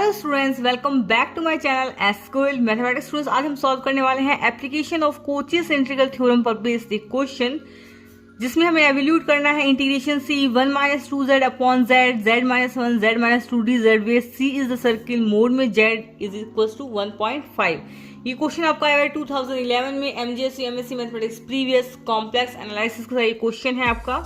Hello students, welcome back to my channel SQL mathematics. Students, आज हम solve करने वाले हैं application of Cauchy's integral theorem पर बेस्ड एक क्वेश्चन, जिसमें हमें एवेल्यूट करना है इंटीग्रेशन सी 1 - 2z अपॉन z, z - 1, z - 2 dz, where c is the circle mod में z इज इक्वल टू 1.5। ये क्वेश्चन आपका आया है 2011 में MGSC MSC mathematics previous complex analysis का ये क्वेश्चन है आपका।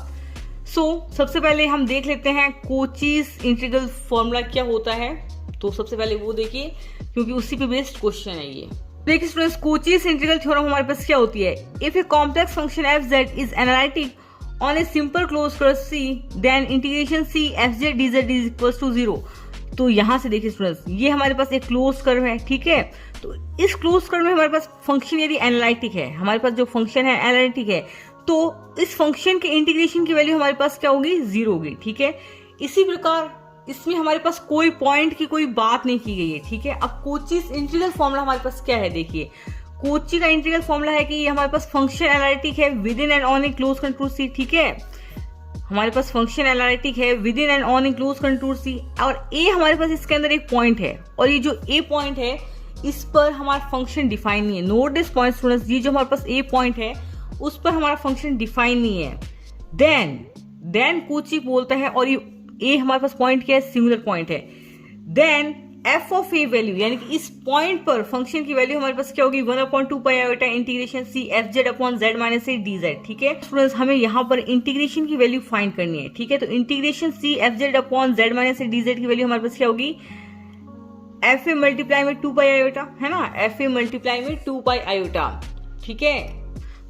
सबसे पहले हम देख लेते हैं कोचीज इंटीग्रल फॉर्मूला क्या होता है। तो सबसे पहले वो देखिए, क्योंकि उसी पे बेस्ड क्वेश्चन है ये। देखिए स्टूडेंट्स, कोचीज इंटीग्रल थ्योरम हमारे पास क्या होती है। If a complex function F Z is analytic on a simple close curve C, then integration C F Z D Z is equal to 0। तो यहाँ से देखिए स्टूडेंट्स, ये हमारे पास एक क्लोज कर्व है, ठीक है। तो इस क्लोज कर्व में हमारे पास फंक्शन यदि एनालिटिक है, हमारे पास जो फंक्शन है एनालिटिक है, तो इस फंक्शन के इंटीग्रेशन की वैल्यू हमारे पास क्या होगी, 0 होगी, ठीक है। इसी प्रकार इसमें हमारे पास कोई पॉइंट की कोई बात नहीं की गई है, ठीक है। अब कोचीज इंटीग्रल फॉर्मूला हमारे पास क्या है, देखिए कोची का इंटीग्रल फॉर्मूला है कि ये हमारे पास फंक्शन एनालिटिक है within and on a close contour C, ठीक है। हमारे पास फंक्शन एनालिटिक है within and on a close contour C, और ए हमारे पास इसके अंदर एक पॉइंट है, और ये जो ए पॉइंट है इस पर हमारा फंक्शन डिफाइन नहीं है। नोट दिस पॉइंट स्टूडेंट्स, ये जो हमारे पास ए पॉइंट है उस पर हमारा फंक्शन डिफाइन नहीं है। देन कोची बोलता है, और ये ए हमारे पास पॉइंट क्या है, सिंगुलर पॉइंट है। Then F of A value, यानी कि इस पॉइंट पर फंक्शन की वैल्यू हमारे पास क्या होगी, 1/2 pi iota integration C F Z upon Z minus A D Z, ठीक है। स्टूडेंट्स, हमें यहाँ पर इंटीग्रेशन की वैल्यू फाइंड करनी है, ठीक है। तो integration C F Z upon Z minus A D Z की वैल्यू हमारे पास क्या होगी, एफ ए मल्टीप्लाई में 2 पाई आयोटा, है ना, एफ ए मल्टीप्लाई में 2 पाई आयोटा, ठीक है।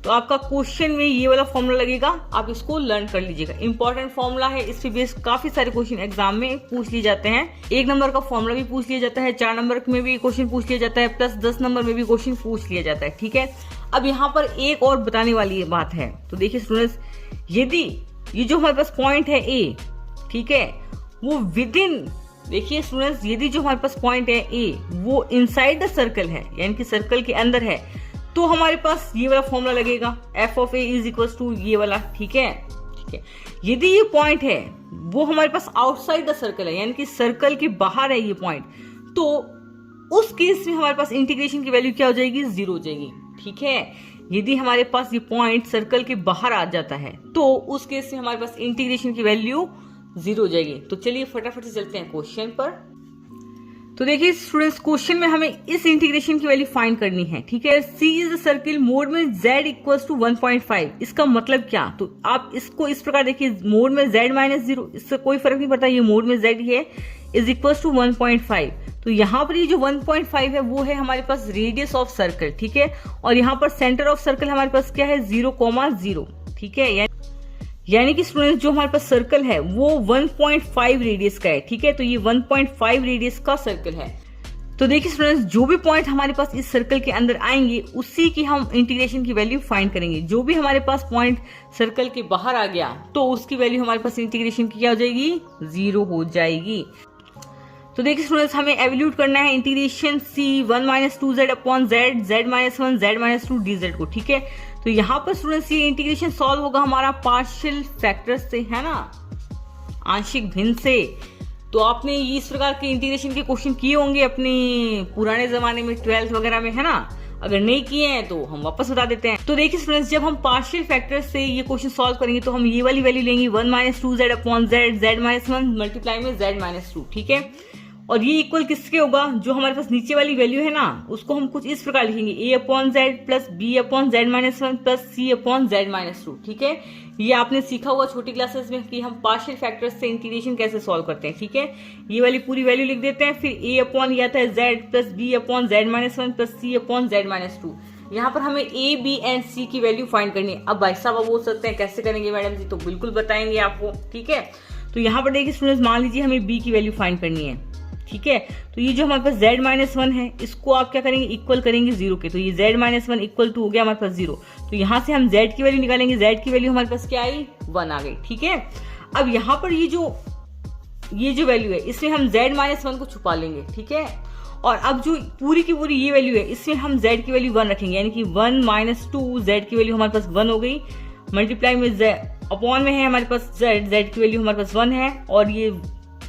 तो आपका क्वेश्चन में ये वाला फॉर्मूला लगेगा, आप इसको लर्न कर लीजिएगा। इंपॉर्टेंट फॉर्मूला है, इस पे बेस्ड काफी सारे क्वेश्चन एग्जाम में पूछ लिए जाते हैं। 1 नंबर का फॉर्मूला भी पूछ लिया जाता है, 4 नंबर में भी क्वेश्चन पूछ लिया जाता है, प्लस 10 नंबर में भी क्वेश्चन पूछ लिया जाता है, ठीक है। अब यहाँ पर एक और बताने वाली बात है। तो देखिए स्टूडेंट्स, यदि ये जो हमारे पास पॉइंट है ए, ठीक है, वो विद इन, देखिए स्टूडेंट्स, यदि जो हमारे पास पॉइंट है ए वो इनसाइड द सर्कल है, यानी कि सर्कल के अंदर है, तो हमारे पास ये वाला फॉर्मूला लगेगा, f of a is equal to ये वाला, ठीक है, ठीक है। यदि ये पॉइंट है वो हमारे पास आउटसाइड द सर्कल है, यानी कि सर्कल के बाहर है ये पॉइंट, तो उस केस में हमारे पास इंटीग्रेशन की वैल्यू क्या हो जाएगी, 0 हो जाएगी, ठीक है। यदि हमारे पास ये पॉइंट सर्कल के बाहर आ जाता है तो उस केस में हमारे पास इंटीग्रेशन की वैल्यू 0 हो जाएगी। तो चलिए फटाफट से चलते हैं क्वेश्चन पर। तो देखिए स्टूडेंट्स, क्वेश्चन में हमें इस इंटीग्रेशन की वैल्यू फाइंड करनी है, ठीक है। C is the circle mod में z इक्वल्स टू 1.5। इसका मतलब क्या, तो आप इसको इस प्रकार देखिए, मोड में z - 0, इससे कोई फर्क नहीं पड़ता, ये मोड में z ही है, इज इक्वल्स टू 1.5। तो यहाँ पर ये जो 1.5 है वो है हमारे पास रेडियस ऑफ सर्कल, ठीक है। और यहाँ पर सेंटर ऑफ सर्कल हमारे पास क्या है, 0,0, ठीक है। यानी कि स्टूडेंट्स, जो हमारे पास सर्कल है वो 1.5 रेडियस का है, ठीक है। तो ये 1.5 रेडियस का सर्कल है। तो देखिए स्टूडेंट्स, जो भी पॉइंट हमारे पास इस सर्कल के अंदर आएंगे उसी की हम इंटीग्रेशन की वैल्यू फाइंड करेंगे। जो भी हमारे पास पॉइंट सर्कल के बाहर आ गया तो उसकी वैल्यू हमारे पास इंटीग्रेशन की क्या हो जाएगी, 0 हो जाएगी। तो देखिए स्टूडेंट्स, हमें एवेल्यूट करना है इंटीग्रेशन सी 1 - 2z अपॉन z, z - 1, z - 2 dz को, ठीक है। तो यहाँ पर स्टूडेंट्स ये इंटीग्रेशन सॉल्व होगा हमारा पार्शियल फैक्टर्स से, है ना, आंशिक भिन्न से। तो आपने इस प्रकार के इंटीग्रेशन के क्वेश्चन किए होंगे अपने पुराने जमाने में 12th वगैरह में, है ना। अगर नहीं किए हैं तो हम वापस बता देते हैं। तो देखिए स्टूडेंट्स, जब हम पार्शियल फैक्टर्स से ये क्वेश्चन सॉल्व करेंगे तो हम ये वाली वैल्यू लेंगे, 1 - 2z अपॉन z, z - 1 मल्टीप्लाई में z - 2, ठीक है। और ये इक्वल किसके होगा, जो हमारे पास नीचे वाली वैल्यू है ना, उसको हम कुछ इस प्रकार लिखेंगे, a upon Z plus b upon Z minus 1 plus c upon Z minus 2, ठीक है। ये आपने सीखा हुआ छोटी क्लासेस में कि हम पार्शियल फैक्टर्स से इंटीग्रेशन कैसे सॉल्व करते हैं, ठीक है। ये वाली पूरी वैल्यू लिख देते हैं, फिर a अपॉन ये आता है z plus b upon Z minus 1 plus c upon Z minus 2। यहाँ पर हमें a, b एंड c की वैल्यू फाइंड करनी है। अब भाई साहब आप बोल सकते हैं कैसे करेंगे मैडम जी, तो बिल्कुल बताएंगे आपको, ठीक है। तो यहाँ पर देखिए स्टूडेंट्स, मान लीजिए हमें b की वैल्यू फाइंड करनी है, ठीक है। तो ये जो हमारे पास z - 1 है इसको आप क्या करेंगे, इक्वल करेंगे 0 के। तो ये z - 1 इक्वल टू हो गया हमारे पास 0। तो यहाँ से हम z की वैल्यू निकालेंगे, z की वैल्यू हमारे पास क्या आई, 1 आ गई, ठीक है। अब यहाँ पर ये जो वैल्यू है इसमें हम z - 1 को छुपा लेंगे, ठीक है। और अब जो पूरी की पूरी ये वैल्यू है इसमें हम z की वैल्यू 1 रखेंगे, यानी कि 1 - 2 z की वैल्यू हमारे पास 1 हो गई, मल्टीप्लाई में z अपॉन में है हमारे पास z की वैल्यू हमारे पास 1 है, और ये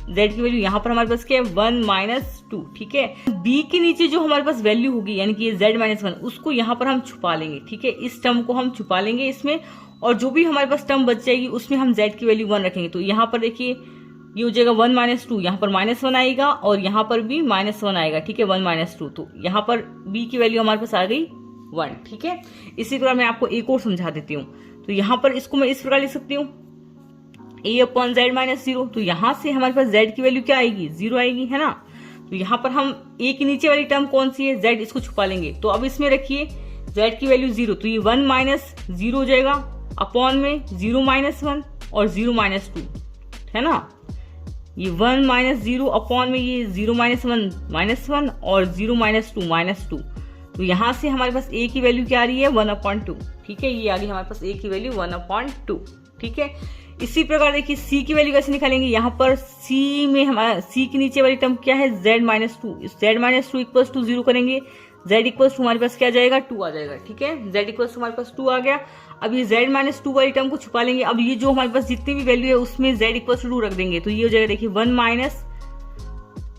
z की वैल्यू यहाँ पर हमारे पास क्या है 1 माइनस 2, ठीक है। b के नीचे जो हमारे पास वैल्यू होगी यानी कि ये z माइनस 1 उसको यहाँ पर हम छुपा लेंगे, ठीक है। इस टर्म को हम छुपा लेंगे इसमें, और जो भी हमारे पास टर्म बच जाएगी उसमें हम z की वैल्यू 1 रखेंगे। तो यहाँ पर देखिए ये हो जाएगा 1 माइनस 2, यहाँ पर -1 आएगा और यहाँ पर भी -1 आएगा, ठीक है, 1 माइनस 2। तो यहाँ पर b की वैल्यू हमारे पास आ गई 1, ठीक है। इसी प्रकार मैं आपको एक और समझा देती हूँ। तो यहाँ पर इसको मैं इस प्रकार लिख सकती हूँ a अपॉन z माइनस 0। तो यहाँ से हमारे पास z की वैल्यू क्या आएगी 0 आएगी, है ना। तो यहाँ पर हम a के नीचे वाली टर्म कौन सी है z, इसको छुपा लेंगे। तो अब इसमें रखिए z की वैल्यू 0, तो ये 1 माइनस 0 हो जाएगा अपॉन में 0 माइनस 1 और 0 माइनस 2, है ना। ये 1 माइनस 0 अपॉन में ये 0 माइनस 1 माइनस 1 और 0 माइनस 2 माइनस 2। तो यहाँ से हमारे पास a की वैल्यू क्या आ रही है 1/2, ठीक है। ये आ गई हमारे पास a की वैल्यू 1/2, ठीक है। इसी प्रकार देखिए c की वैल्यू कैसे निकालेंगे। यहाँ पर c में हमारा c के नीचे वाली टर्म क्या है z minus 2, z minus 2 equals to 0 करेंगे, z इक्वल्स टू हमारे पास क्या जाएगा 2 आ जाएगा, ठीक है। z इक्वल्स टू हमारे पास 2 आ गया। अब ये z माइनस 2 वाली टर्म को छुपा लेंगे। अब ये जो हमारे पास जितनी भी वैल्यू है उसमें z इक्वल्स टू 2 रख देंगे। तो ये हो जाएगा देखिए 1 माइनस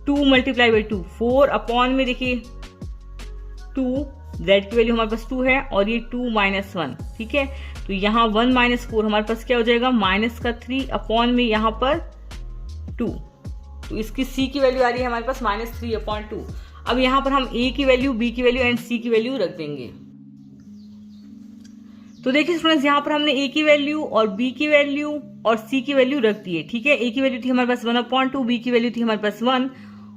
2 मल्टीप्लाई बाई 2 4 अपॉन में देखिए 2, z की वैल्यू हमारे पास 2 है और ये 2 माइनस 1, ठीक है। तो यहाँ 1 माइनस 4 हमारे पास क्या हो जाएगा माइनस का 3 अपॉन में यहाँ पर 2। तो इसकी c की वैल्यू आ रही है हमारे पास -3/2। अब यहाँ पर हम a की वैल्यू, b की वैल्यू एंड c की वैल्यू रख देंगे। तो देखिए स्टूडेंट्स यहाँ पर हमने a की वैल्यू और b की वैल्यू और c की वैल्यू रख दी है, ठीक है। a की वैल्यू थी हमारे पास 1/2, b की वैल्यू थी हमारे पास 1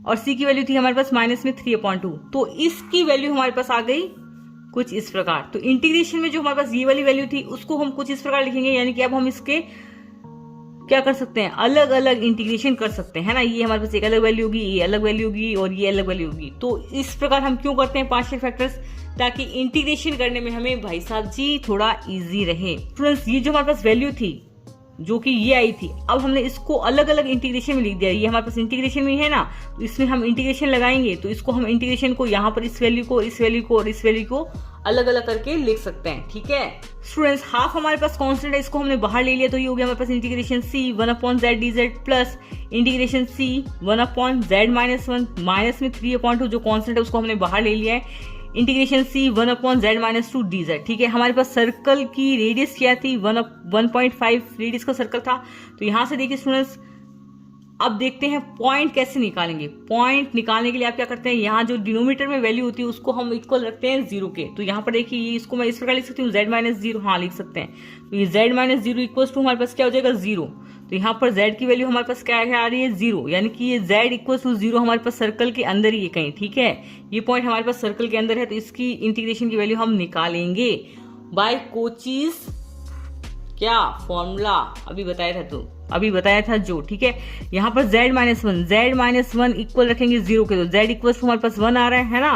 और c की वैल्यू थी हमारे पास माइनस में 3/2। तो इसकी वैल्यू हमारे पास आ गई कुछ इस प्रकार। तो इंटीग्रेशन में जो हमारे पास ये वाली वैल्यू थी उसको हम कुछ इस प्रकार लिखेंगे, यानी कि अब हम इसके क्या कर सकते हैं अलग अलग इंटीग्रेशन कर सकते हैं, है ना। ये हमारे पास एक अलग वैल्यू होगी, ये अलग वैल्यू होगी और ये अलग वैल्यू होगी। तो इस प्रकार हम क्यों करते हैं पार्शियल फैक्टर्स, ताकि इंटीग्रेशन करने में हमें भाई साहब जी थोड़ा इजी रहे। स्टूडेंट्स ये जो हमारे पास वैल्यू थी जो कि ये आई थी, अब हमने इसको अलग अलग इंटीग्रेशन में लिख दिया। ये हमारे पास इंटीग्रेशन में है ना, तो इसमें हम इंटीग्रेशन लगाएंगे। तो इसको हम इंटीग्रेशन को यहाँ पर इस वैल्यू को, इस वैल्यू को और इस वैल्यू को अलग अलग करके लिख सकते हैं, ठीक है। स्टूडेंट्स हाफ हमारे पास कांस्टेंट है, इसको हमने बाहर ले लिया। तो ये हो गया हमारे पास integration c 1/z dz plus integration c 1/z minus 1 minus में 3/2 जो कांस्टेंट है उसको हमने बाहर ले लिया है। Integration c 1/z minus 2 dz, ठीक है। हमारे पास सर्कल की रेडियस क्या थी 1.5 रेडियस का सर्कल था। तो यहाँ से देखिए स्टूडेंट्स अब देखते हैं पॉइंट कैसे निकालेंगे। पॉइंट निकालने के लिए आप क्या करते हैं, यहाँ जो डिनोमिनेटर में वैल्यू होती है उसको हम इक्वल रखते हैं 0 के। तो यहाँ पर देखिए इसको मैं इस प्रकार लिख सकती हूँ z माइनस 0, हाँ लिख सकते हैं। तो ये z माइनस 0 इक्वल्स टू हमारे पास क्या हो जाएगा 0। तो यहाँ पर z की वैल्यू हमारे पास क्या आ रही है 0, यानी कि ये z इक्वल्स टू 0 हमारे पास सर्कल के अंदर ही है कहीं, ठीक है। ये पॉइंट हमारे पास सर्कल के अंदर है, तो इसकी इंटीग्रेशन की वैल्यू हम निकालेंगे बाय कोचीज क्या फॉर्मूला अभी बताया था जो, ठीक है। यहाँ पर z माइनस 1 इक्वल रखेंगे 0 के। तो z इक्वल टू हमारे पास 1 आ रहा है ना,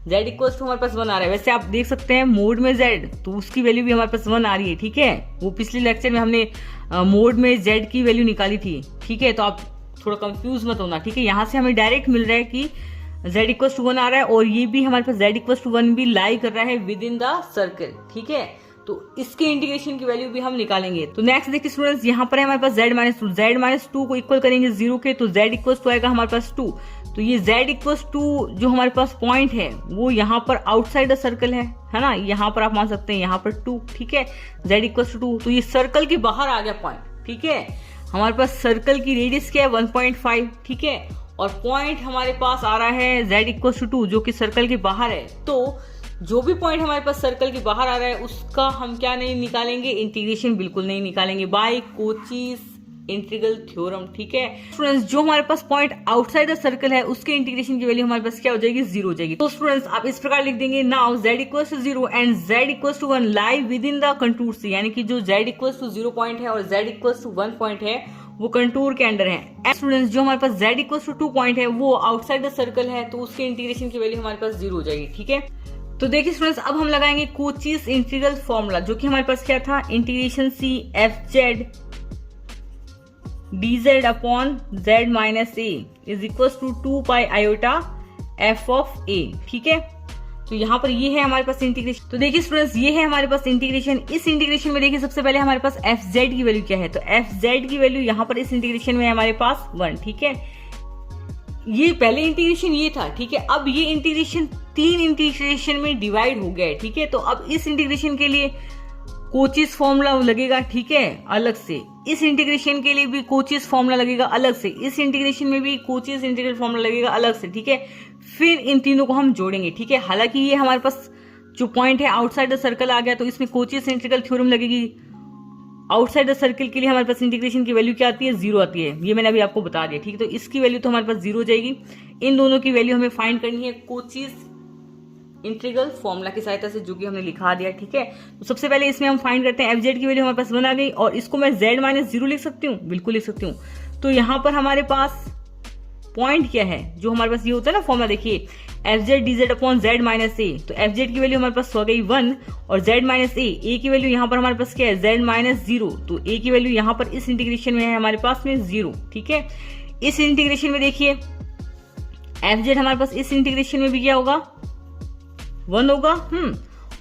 z इक्वल टू हमारे पास 1 आ रहा है। वैसे आप देख सकते हैं मोड में z, तो उसकी वैल्यू भी हमारे पास 1 आ रही है, ठीक है। वो पिछले लेक्चर में हमने मोड में z की वैल्यू निकाली थी, ठीक है। तो आप थोड़ा कंफ्यूज मत होना, ठीक है। यहाँ से हमें डायरेक्ट मिल रहा है कि z इक्वल टू 1 आ रहा है और ये भी हमारे पास z इक्वल टू 1 भी लाई कर रहा है विद इन द सर्कल, ठीक है। तो इसके इंटीग्रेशन की वैल्यू भी हम निकालेंगे। तो नेक्स्ट देखिए स्टूडेंट्स यहाँ पर है हमारे पास z माइनस 2 को इक्वल करेंगे 0 के। तो z इक्वल टू आएगा हमारे पास 2। तो ये z इक्वल टू जो हमारे पास पॉइंट है वो यहाँ पर आउटसाइड द सर्कल है ना। यहाँ पर आप मान सकते हैं यहाँ पर 2, ठीक है। z इक्वल टू 2, तो ये सर्कल के बाहर आ गया पॉइंट, ठीक है। हमारे पास सर्कल की रेडियस क्या है 1.5, ठीक है। और पॉइंट हमारे पास आ रहा है z इक्वल टू 2 जो कि सर्कल के बाहर है। तो जो भी पॉइंट हमारे पास सर्कल के बाहर आ रहा है उसका हम क्या नहीं निकालेंगे, इंटीग्रेशन बिल्कुल नहीं निकालेंगे बाय कोचीज इंटीग्रल थ्योरम, ठीक है। स्टूडेंट्स जो हमारे पास पॉइंट आउटसाइड द सर्कल है उसके इंटीग्रेशन की वैल्यू हमारे पास क्या हो जाएगी 0 हो जाएगी। तो स्टूडेंट्स आप इस प्रकार लिख देंगे now z equal to 0 and z equal to 1 lie with in the contour C, यानी कि जो z इक्वल टू 0 पॉइंट है और z इक्वल टू 1 पॉइंट है वो कंटूर के अंडर है। स्टूडेंट्स जो हमारे पास z इक्वल टू 2 पॉइंट है वो आउटसाइड द सर्कल है, तो उसके इंटीग्रेशन की वैल्यू हमारे पास 0 हो जाएगी, ठीक है। तो देखिए स्टूडेंट्स अब हम लगाएंगे कोचीज इंटीग्रल फॉर्मूला जो कि हमारे पास क्या था integration c f(z) dz upon z minus a is equal to 2 pi iota f of a, ठीक है। तो यहाँ पर ये है हमारे पास इंटीग्रेशन। तो देखिए स्टूडेंट्स, ये है हमारे पास इंटीग्रेशन। इस इंटीग्रेशन में देखिए सबसे पहले हमारे पास एफ जेड की वैल्यू क्या है, तो एफ जेड की वैल्यू यहाँ पर इस इंटीग्रेशन में है हमारे पास 1, ठीक है। ये पहले इंटीग्रेशन ये था, ठीक है। अब ये इंटीग्रेशन 3 इंटीग्रेशन में डिवाइड हो गया है, ठीक है। तो अब इस इंटीग्रेशन के लिए कोचीज फॉर्मूला लगेगा, ठीक है, अलग से। इस इंटीग्रेशन के लिए भी कोचीज फॉर्मूला लगेगा अलग से। इस इंटीग्रेशन में भी कोचीज इंटीग्रल फॉर्मूला लगेगा अलग से, ठीक है। फिर इन तीनों को हम जोड़ेंगे, ठीक है। हालांकि ये हमारे पास जो पॉइंट है आउटसाइड द सर्कल आ गया, तो इसमें कोचीज इंटीग्रल थ्योरम लगेगी। आउटसाइड द सर्कल के लिए हमारे पास इंटीग्रेशन की वैल्यू क्या आती है, 0 आती है। ये मैंने अभी आपको बता दिया, ठीक है। तो इसकी वैल्यू तो हमारे पास 0 हो जाएगी। इन दोनों की वैल्यू हमें फाइंड करनी है कोचीज इंटीग्रल फॉर्मूला की सहायता से, जो कि हमने लिखा दिया, ठीक है। तो सबसे पहले इसमें हम फाइंड करते हैं। एफ जेड की वैल्यू हमारे पास 1 आ गई, और इसको मैं जेड माइनस 0 लिख सकती हूँ, बिल्कुल लिख सकती हूँ। तो यहाँ पर हमारे पास पॉइंट क्या है, जो हमारे पास ये होता है ना फॉर्मूला, देखिए F Z D Z upon Z minus A. तो एफ जेड की वैल्यू हमारे पास हो गई 1, और जेड माइनस ए की वैल्यू यहाँ पर हमारे पास क्या है, जेड माइनस 0। तो ए की वैल्यू यहाँ पर इस इंटीग्रेशन में है हमारे पास में 0, ठीक है। इस इंटीग्रेशन में देखिए एफ जेड हमारे पास इस इंटीग्रेशन में भी क्या होगा, 1 होगा,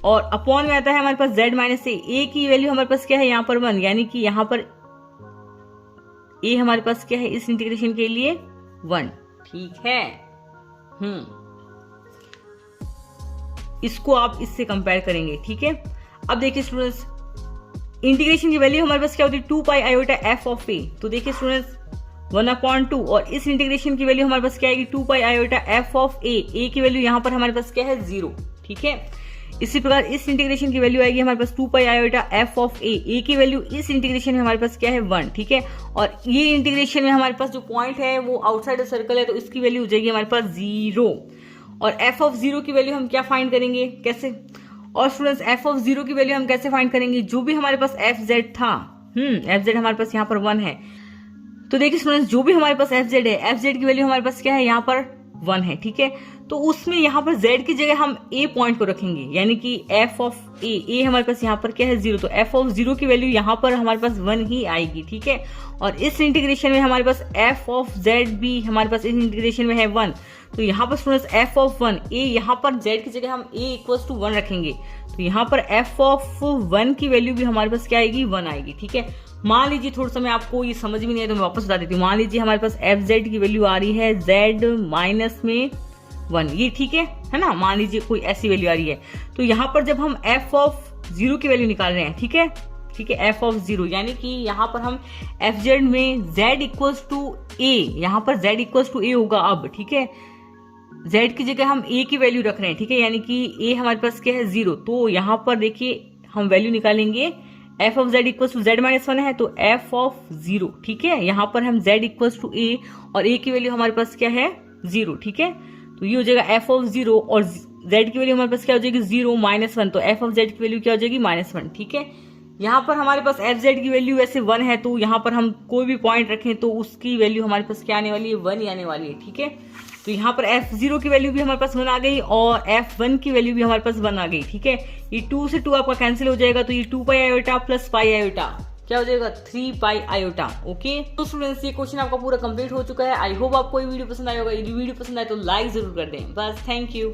और अपॉन में आता है हमारे पास z माइनस ए की वैल्यू हमारे पास क्या है यहाँ पर 1, यानी कि यहाँ पर a हमारे पास क्या है इस इंटीग्रेशन के लिए 1, ठीक है। इसको आप इससे कंपेयर करेंगे, ठीक है। अब देखिए स्टूडेंट्स, इंटीग्रेशन की वैल्यू हमारे पास क्या होती है, 2 पाई आयोटा एफ ऑफ ए। तो देखिए स्टूडेंट्स 1/2, और इस इंटीग्रेशन की वैल्यू हमारे पास क्या आएगी, 2 पाई आयोटा एफ ऑफ ए की वैल्यू यहाँ पर हमारे पास क्या है, 0, ठीक है। इसी प्रकार इस इंटीग्रेशन की वैल्यू आएगी हमारे पास 2 पाई आयोटा एफ ऑफ ए की वैल्यू इस इंटीग्रेशन में हमारे पास क्या है, 1, ठीक है। और ये इंटीग्रेशन में हमारे पास जो पॉइंट है वो आउटसाइड द सर्कल है, तो इसकी वैल्यू हो जाएगी हमारे पास 0। और एफ ऑफ 0 की वैल्यू हम क्या फाइंड करेंगे, कैसे। और स्टूडेंट्स एफ ऑफ 0 की वैल्यू हम कैसे फाइंड करेंगे, जो भी हमारे पास एफ जेड था, एफ जेड हमारे पास यहाँ पर 1 है। तो देखिए स्टूडेंट्स, जो भी हमारे पास एफ जेड है, एफ जेड की वैल्यू हमारे पास क्या है, यहाँ पर 1 है, ठीक है। तो उसमें यहाँ पर z की जगह हम a पॉइंट को रखेंगे, यानी कि f ऑफ a हमारे पास यहाँ पर क्या है, 0। तो f ऑफ 0 की वैल्यू यहाँ पर हमारे पास 1 ही आएगी, ठीक है। और इस इंटीग्रेशन में हमारे पास f ऑफ z भी हमारे पास इस इंटीग्रेशन में है 1। तो यहाँ पर स्टूडेंट्स f ऑफ 1 a, यहाँ पर z की जगह हम a इक्वल्स टू 1 रखेंगे। तो यहाँ पर f ऑफ 1 की वैल्यू भी हमारे पास क्या आएगी, 1 आएगी, ठीक है। मान लीजिए थोड़ा सा मैं आपको ये समझ में नहीं है तो मैं वापस बता देती हूँ। मान लीजिए हमारे पास एफ जेड की वैल्यू आ रही है z माइनस में 1, ये ठीक है ना। मान लीजिए कोई ऐसी वैल्यू आ रही है, तो यहाँ पर जब हम f ऑफ 0 की वैल्यू निकाल रहे हैं, ठीक है, ठीक है, f ऑफ 0, यानी कि यहाँ पर हम एफ जेड में z इक्वल्स टू a, यहाँ पर z इक्वल्स टू a होगा अब, ठीक है। z की जगह हम a की वैल्यू रख रहे हैं, ठीक है, यानी कि a हमारे पास क्या है, 0। तो यहाँ पर देखिए हम वैल्यू निकालेंगे, f of z equals to z minus 1 है, तो f ऑफ 0, ठीक है। यहाँ पर हम z इक्वल्स टू a, और a की वैल्यू हमारे पास क्या है, 0, ठीक है। तो ये हो जाएगा f ऑफ 0, और z की वैल्यू हमारे पास क्या हो जाएगी, 0 माइनस 1। तो f ऑफ z की वैल्यू क्या हो जाएगी, -1, ठीक है। यहाँ पर हमारे पास एफ जेड की वैल्यू वैसे 1 है, तो यहाँ पर हम कोई भी पॉइंट रखें तो उसकी वैल्यू हमारे पास क्या आने वाली है, 1 ही आने वाली है, ठीक है। तो यहाँ पर f0 की वैल्यू भी हमारे पास 1 आ गई, और f1 की वैल्यू भी हमारे पास 1 आ गई, ठीक है। ये 2 से 2 आपका कैंसिल हो जाएगा, तो ये 2 pi iota plus pi iota क्या हो जाएगा, 3 पाई आयोटा, ओके। तो स्टूडेंट्स ये क्वेश्चन आपका पूरा कंप्लीट हो चुका है। आई होप आपको ये वीडियो पसंद आया होगा। यदि वीडियो पसंद आए तो लाइक जरूर कर दें। बस, थैंक यू।